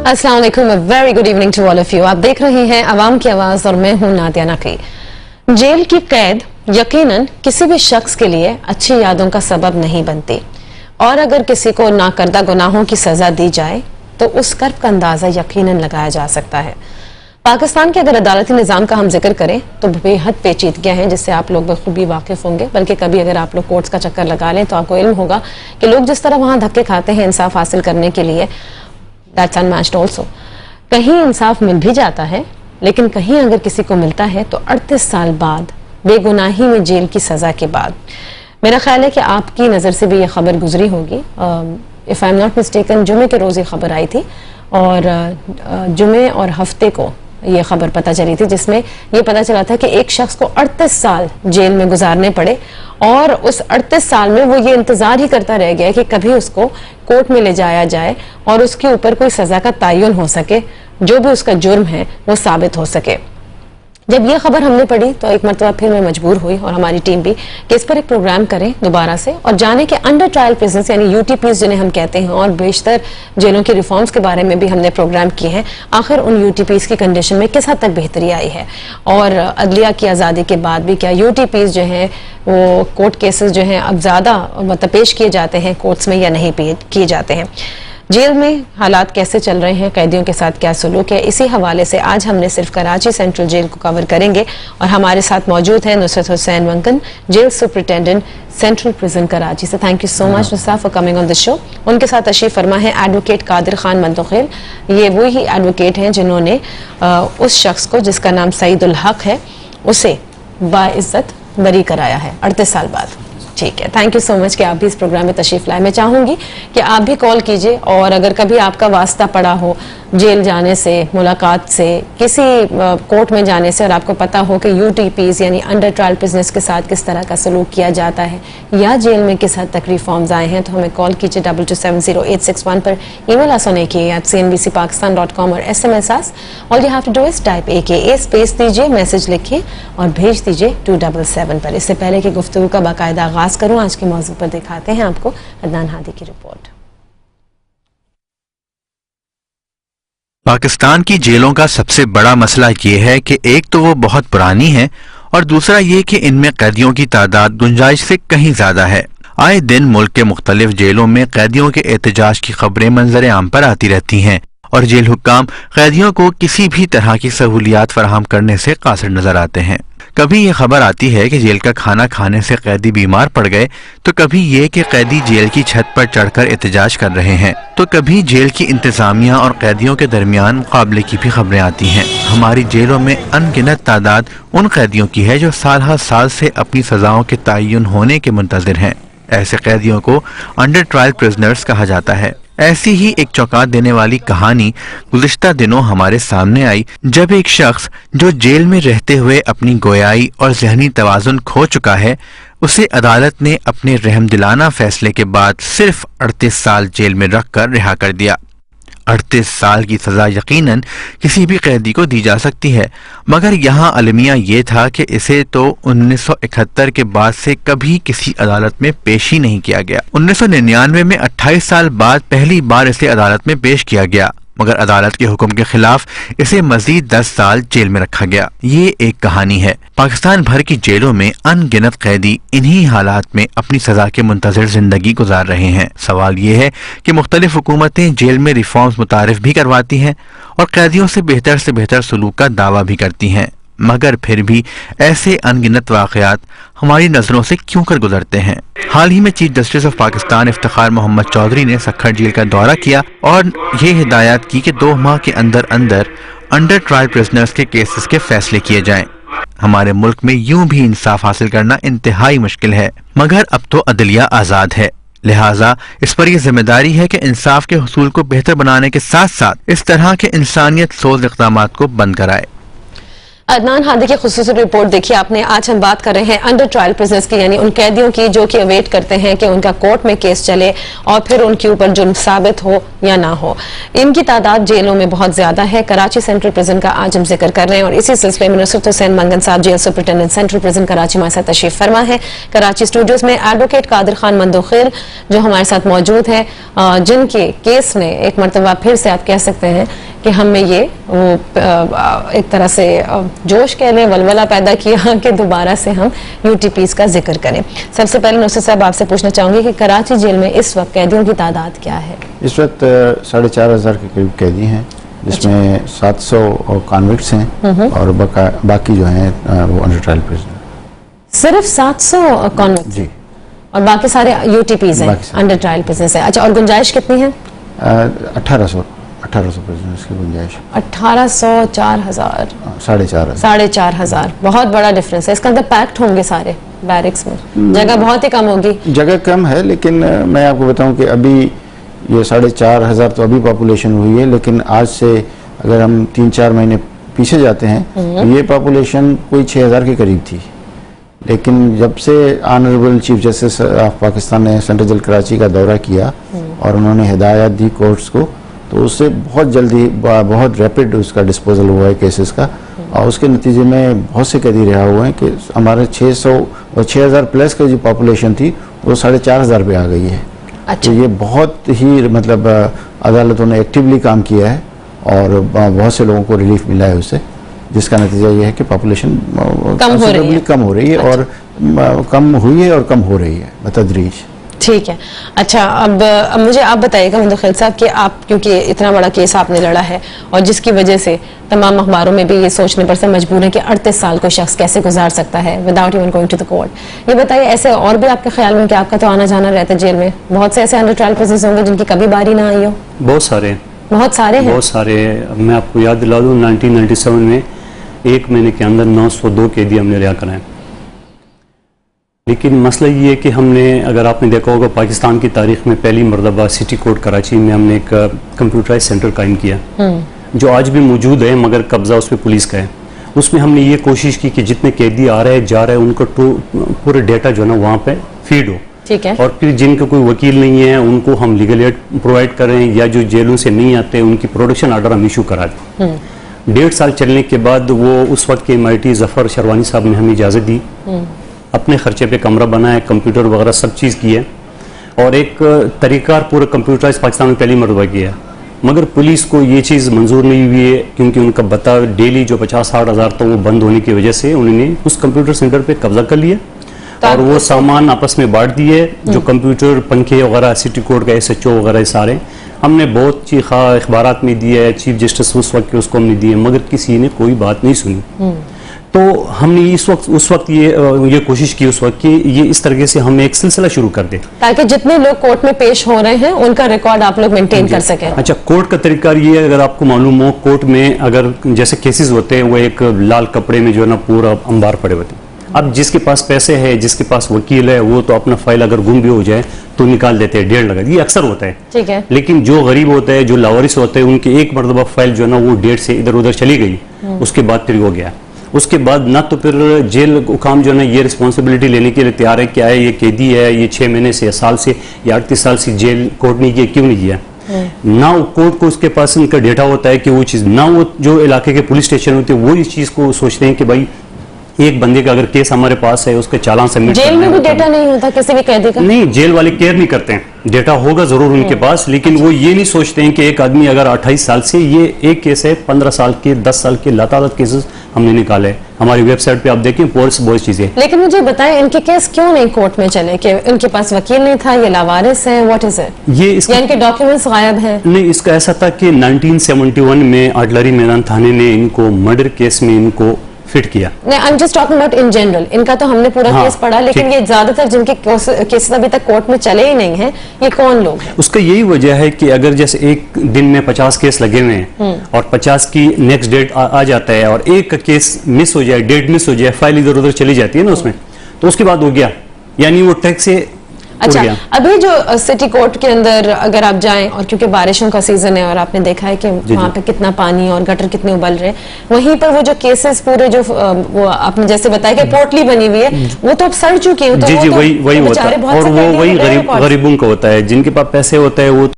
अस्सलाम वालेकुम, very good evening to all of you. आप देख रहे हैं अवाम की आवाज और मैं हूं नादिया नकवी। जेल की कैद यकीनन किसी भी शख्स के लिए अच्छी यादों का सबब नहीं बनती, और अगर किसी को नाकर्दा गुनाहों की सजा दी जाए तो उस कर्ब का अंदाजा यकीनन लगाया जा सकता है। पाकिस्तान के अगर अदालती निज़ाम का हम जिक्र करें तो बेहद पेचीदगियां हैं जिससे आप लोग बखूबी वाकिफ होंगे, बल्कि कभी अगर आप लोग कोर्ट्स का चक्कर लगा लें तो आपको इल्म होगा कि लोग जिस तरह वहां धक्के खाते हैं इंसाफ हासिल करने के लिए, दैट्स अनमैच्ड ऑल्सो। कहीं इंसाफ मिल भी जाता है, लेकिन कहीं अगर किसी को मिलता है तो 38 साल बाद, बेगुनाही में जेल की सजा के बाद। मेरा ख्याल है कि आपकी नज़र से भी ये खबर गुजरी होगी। If I am not mistaken जुमे के रोज़ ये खबर आई थी, और जुमे और हफ्ते को ये खबर पता चली थी, जिसमें ये पता चला था कि एक शख्स को 38 साल जेल में गुजारने पड़े, और उस 38 साल में वो ये इंतजार ही करता रह गया कि कभी उसको कोर्ट में ले जाया जाए और उसके ऊपर कोई सजा का तयन हो सके, जो भी उसका जुर्म है वो साबित हो सके। जब ये खबर हमने पढ़ी तो एक मरतबा फिर मैं मजबूर हुई, और हमारी टीम भी, कि इस पर एक प्रोग्राम करें दोबारा से और जाने के अंडर ट्रायल प्रिजन्स यानी यूटीपीज जिन्हें हम कहते हैं, और बेशतर जेलों की रिफॉर्म्स के बारे में भी हमने प्रोग्राम किए हैं। आखिर उन यूटीपीज की कंडीशन में किस हद तक बेहतरी आई है, और अदलिया की आज़ादी के बाद भी क्या यूटीपीज जो हैं वो कोर्ट केसेस जो हैं अब ज़्यादा मतलब पेश किए जाते हैं कोर्ट्स में या नहीं किए जाते हैं। जेल में हालात कैसे चल रहे हैं, कैदियों के साथ क्या सलूक है, इसी हवाले से आज हमने सिर्फ कराची सेंट्रल जेल को कवर करेंगे। और हमारे साथ मौजूद हैं नुसरत हुसैन वंकन, jail superintendent central prison Karachi से। Thank you so much Nusra for coming on the show. उनके साथ तशरीफ फरमा है एडवोकेट कादिर खान मंतोखेल। ये वही एडवोकेट हैं जिन्होंने उस शख्स को जिसका नाम सईदुल हक है उसे बाइज्जत बरी कराया है 38 साल बाद। ठीक है, थैंक यू सो मच कि आप भी इस प्रोग्राम में तशरीफ लाए। मैं चाहूंगी कि आप भी कॉल कीजिए, और अगर कभी आपका वास्ता पड़ा हो जेल जाने से, मुलाकात से, किसी कोर्ट में जाने से, और आपको पता हो कि यूटीपीज यानी अंडर ट्रायल प्रिजनर्स के साथ किस तरह का सलूक किया जाता है, या जेल में किस हद तक रिफॉर्म्स आए हैं, तो हमें कॉल कीजिए 2270-861 पर। ईमेल आसान @cnbcpakistan.com और SMS as all you have to do is type AKA space दीजिए, मैसेज लिखिए और भेज दीजिए 277 पर। इससे पहले कि गुफ्तगू का बाकायदा आगाज करूं, आज के मौजू पर दिखाते हैं आपको अदनान हादी की रिपोर्ट। पाकिस्तान की जेलों का सबसे बड़ा मसला ये है कि एक तो वो बहुत पुरानी है, और दूसरा ये कि इनमें कैदियों की तादाद गुंजाइश से कहीं ज्यादा है। आए दिन मुल्क के मुख्तलिफ जेलों में कैदियों के एहतजाज की खबरें मंजर आम पर आती रहती हैं, और जेल हुक्काम कैदियों को किसी भी तरह की सहूलियात फराहम करने से कासिर नजर आते हैं। कभी ये खबर आती है कि जेल का खाना खाने से कैदी बीमार पड़ गए, तो कभी ये कि कैदी जेल की छत पर चढ़कर एहतजाज कर रहे हैं, तो कभी जेल की इंतजामिया और कैदियों के दरमियान मुकाबले की भी खबरें आती हैं। हमारी जेलों में अनगिनत तादाद उन कैदियों की है जो साल हर साल से अपनी सजाओं के तयन होने के मुंतज़िर हैं। ऐसे कैदियों को अंडर ट्रायल प्रिजनर्स कहा जाता है। ऐसी ही एक चौंका देने वाली कहानी गुज़िश्ता दिनों हमारे सामने आई, जब एक शख्स जो जेल में रहते हुए अपनी गोयाई और जहनी तवाज़ुन खो चुका है, उसे अदालत ने अपने रहमदिलाना फैसले के बाद सिर्फ 38 साल जेल में रखकर रिहा कर दिया। 38 साल की सजा यकीनन किसी भी कैदी को दी जा सकती है, मगर यहाँ अलमिया ये था कि इसे तो 1971 के बाद से कभी किसी अदालत में पेश ही नहीं किया गया। 1999 में 28 साल बाद पहली बार इसे अदालत में पेश किया गया, मगर अदालत के हुक्म के खिलाफ इसे मजीद 10 साल जेल में रखा गया। ये एक कहानी है। पाकिस्तान भर की जेलों में अनगिनत कैदी इन्हीं हालात में अपनी सजा के मुंतज़िर जिंदगी गुजार रहे हैं। सवाल ये है कि मुख्तलिफ हुकूमतें जेल में रिफॉर्म्स मुतारिफ भी करवाती हैं और कैदियों से बेहतर सलूक का दावा भी करती हैं, मगर फिर भी ऐसे अनगिनत वाक़यात हमारी नजरों से क्यों कर गुजरते हैं। हाल ही में chief justice of Pakistan Iftikhar Mohammad Chaudhry ने सक्खर जेल का दौरा किया और ये हिदायत की कि 2 माह के अंदर अंडर ट्रायल प्रिजनर्स के केसेस के फैसले किए जाएं। हमारे मुल्क में यूं भी इंसाफ हासिल करना इंतहाई मुश्किल है, मगर अब तो अदलिया आजाद है, लिहाजा इस पर यह जिम्मेदारी है कि इंसाफ के हुसूल को बेहतर बनाने के साथ साथ इस तरह के इंसानियत सोज इक़दामात को बंद कराए। अदनान हादी की खुसूसी रिपोर्ट देखिए आपने। आज हम बात कर रहे हैं अंडर ट्रायल प्रिजनर्स की, यानी उन कैदियों की जो कि अवेट करते हैं कि उनका कोर्ट में केस चले और फिर उनके ऊपर जुर्म साबित हो या ना हो। इनकी तादाद जेलों में बहुत ज्यादा है। कराची सेंट्रल प्रिजन का आज हम जिक्र कर रहे हैं और इसी सिलसिले में नुसरत हुसैन मंगन साहब jail superintendent central prison Karachi हमारे साथ तशरीफ फरमा है। कराची स्टूडियोज में एडवोकेट कादिर खान मंदोखेल जो हमारे साथ मौजूद है, जिनके केस ने एक मरतबा फिर से आप कह सकते हैं कि हमें ये एक तरह से जोश कह लें, वलवला पैदा किया कि दोबारा से हम यूटीपीज का जिक्र करें। सबसे पहले नुसरत साहब आपसे पूछना चाहूंगी कि कराची जेल में इस वक्त कैदियों की तादाद क्या है? इस वक्त 4,500 के करीब कैदी हैं, जिसमें 700 कॉन्विक्ट्स हैं और बाकी जो हैं वो अंडर ट्रायल प्रिजनर। सिर्फ 700 कॉन्विक्ट्स जी, और बाकी सारे यूटीपीज हैं, अंडर ट्रायल प्रिजनर्स हैं। अच्छा, और गुंजाइश कितनी है? 1800 प्रिजनर्स की गुंजाइश। 1800, 4000, 4,500। बहुत बड़ा डिफरेंस है। इसका अंदर पैक्ड होंगे सारे बैरिक्स में, जगह बहुत ही कम होगी। जगह कम है, लेकिन मैं आपको बताऊं कि अभी ये 4,500 तो अभी पॉपुलेशन हुई है, लेकिन आज से अगर हम 3-4 महीने पीछे जाते हैं तो ये पॉपुलेशन कोई 6,000 के करीब थी। लेकिन जब से honourable chief justice of Pakistan ने सेंट्रल जेल कराची का दौरा किया और उन्होंने हिदायत दी कोर्ट्स को, तो उससे बहुत जल्दी बहुत रैपिड उसका डिस्पोजल हुआ है केसेस का, और उसके नतीजे में बहुत से कैदी रिहा हुए हैं कि हमारे 600 और 6,000 प्लस की जो पॉपुलेशन थी वो 4,500 पे आ गई है। अच्छा। तो ये बहुत ही मतलब अदालतों ने एक्टिवली काम किया है और बहुत से लोगों को रिलीफ मिला है उससे, जिसका नतीजा ये है कि पॉपुलेशन कम हो रही है और कम हुई है और कम हो रही है बतदरीज। ठीक है। अच्छा, अब मुझे आप बताइएगा मंदोखेल साहब कि आप, क्योंकि इतना बड़ा केस आपने लड़ा है और जिसकी वजह से तमाम अखबारों में भी ये सोचने पर से मजबूर है कि 38 साल कोई शख्स कैसे गुजार सकता है without even going to the court. ये बताइए, ऐसे और भी आपके ख्याल में कि आपका तो आना जाना रहता है जेल में, बहुत से ऐसे अंडर ट्रायल प्रिजनर्स होंगे जिनकी कभी बारी ना आई हो? बहुत सारे हैं। बहुत सारे मैं आपको याद दिला दूं, 1997 में 1 महीने के अंदर 902 कैदी हमने रिहा कराए। लेकिन मसला ये है कि हमने, अगर आपने देखा होगा, पाकिस्तान की तारीख में पहली मरतबा सिटी कोर्ट कराची में हमने एक कंप्यूटराइज सेंटर कायम किया, जो आज भी मौजूद है, मगर कब्जा उस पर पुलिस का है। उसमें हमने ये कोशिश की कि जितने कैदी आ रहे हैं जा रहे हैं उनको पूरे डेटा जो है ना वहाँ पे फीड हो। ठीक है। और फिर जिनका कोई वकील नहीं है उनको हम लीगल एड प्रोवाइड करें, या जो जेलों से नहीं आते उनकी प्रोडक्शन आर्डर हम इशू करा दें। 1.5 साल चलने के बाद वो उस वक्त के MIT जफर शरवानी साहब ने हमें इजाज़त दी, अपने खर्चे पे कमरा बनाया, कंप्यूटर वगैरह सब चीज़ की है, और एक तरीक़ार पूरा कंप्यूटराइज पाकिस्तान में पहली मरतबा किया। मगर पुलिस को ये चीज़ मंजूर नहीं हुई है, क्योंकि उनका बता डेली जो 50-60 हज़ार तो वो बंद होने की वजह से उन्होंने उस कंप्यूटर सेंटर पे कब्जा कर लिया और वो सामान आपस में बांट दिए। जो कंप्यूटर, पंखे वगैरह, सिटी कोर्ट का SHO वगैरह सारे हमने बहुत चीखा, अखबारात में दिया, चीफ जस्टिस उस वक्त के उसको हमने दिए, मगर किसी ने कोई बात नहीं सुनी। तो हमने उस वक्त ये कोशिश की उस वक्त कि ये इस तरीके से हम एक सिलसिला शुरू कर दें, ताकि जितने लोग कोर्ट में पेश हो रहे हैं उनका रिकॉर्ड आप लोग मेंटेन कर सकें। अच्छा, कोर्ट का तरीका ये है, अगर आपको मालूम हो, कोर्ट में अगर जैसे केसेस होते हैं वो एक लाल कपड़े में जो है ना पूरा अंबार पड़े होते हैं। अब जिसके पास पैसे है, जिसके पास वकील है, वो तो अपना फाइल अगर गुम भी हो जाए तो निकाल देते हैं, 1.5 लाख, ये अक्सर होता है। ठीक है। लेकिन जो गरीब होता है, जो लावारिस होते हैं, उनकी एक मरतबा फाइल जो है ना वो 1.5 से इधर उधर चली गई, उसके बाद फिर हो गया। उसके बाद ना तो फिर जेल हुकाम जो है ना ये रिस्पॉन्सिबिलिटी लेने के लिए तैयार है, क्या है ये कैदी है, ये 6 महीने से या साल से या 38 साल से जेल कोर्ट ने किया, क्यों नहीं किया। ना कोर्ट को उसके पास इनका डेटा होता है कि वो चीज़, ना वो जो इलाके के पुलिस स्टेशन होते हैं वो इस चीज़ को सोचते हैं कि भाई एक बंदे का अगर केस हमारे पास है उसका चालान सबमिट, जेल में भी डेटा नहीं होता किसी भी कैदी का? नहीं, जेल वाले केयर नहीं करते हैं, डेटा होगा जरूर उनके पास, लेकिन वो ये नहीं सोचते हैं कि एक आदमी अगर 28 साल से, ये एक केस है, 15 साल के, 10 साल के लातादाद केसेस हमने निकाले। हमारी वेबसाइट पे आप देखें, बहुत चीजें। लेकिन मुझे बताएं, इनके केस क्यों नहीं कोर्ट में चले? कि उनके पास वकील नहीं था, ये लावारिस है, व्हाट इज इट? ये इनके डॉक्यूमेंट्स गायब हैं? नहीं, इसका ऐसा था कि 1971 में आर्टिलरी मैदान थाने ने इनको मर्डर केस में इनको फिट किया। नहीं, I am just talking about in general. इनका तो हमने पूरा केस पढ़ा, लेकिन ये ज्यादातर जिनके केसेस अभी तक कोर्ट में चले ही नहीं हैं, ये कौन लोग हैं? उसका यही वजह है कि अगर जैसे एक दिन में 50 केस लगे हुए हैं और 50 की नेक्स्ट डेट आ जाता है और एक केस मिस हो जाए, डेट मिस हो जाए, फाइल इधर उधर चली जाती है ना उसमें, तो उसके बाद हो गया, यानी वो टैक्स से अच्छा, गया। अभी जो सिटी कोर्ट के अंदर अगर आप जाएं, और क्योंकि बारिशों का सीजन है और आपने देखा है कि वहां पे कितना पानी और गटर कितने उबल रहे हैं, वहीं पर वो जो केसेस पूरे जो वो आपने जैसे बताया कि पोटली बनी हुई है, वो तो अब सड़ चुकी है। तो जी वो जी, तो वही होता है, बेचारे बहुत और से वो कैदी वही हो गए हैं। गरीबों का होता है, जिनके पास पैसे होते हैं वो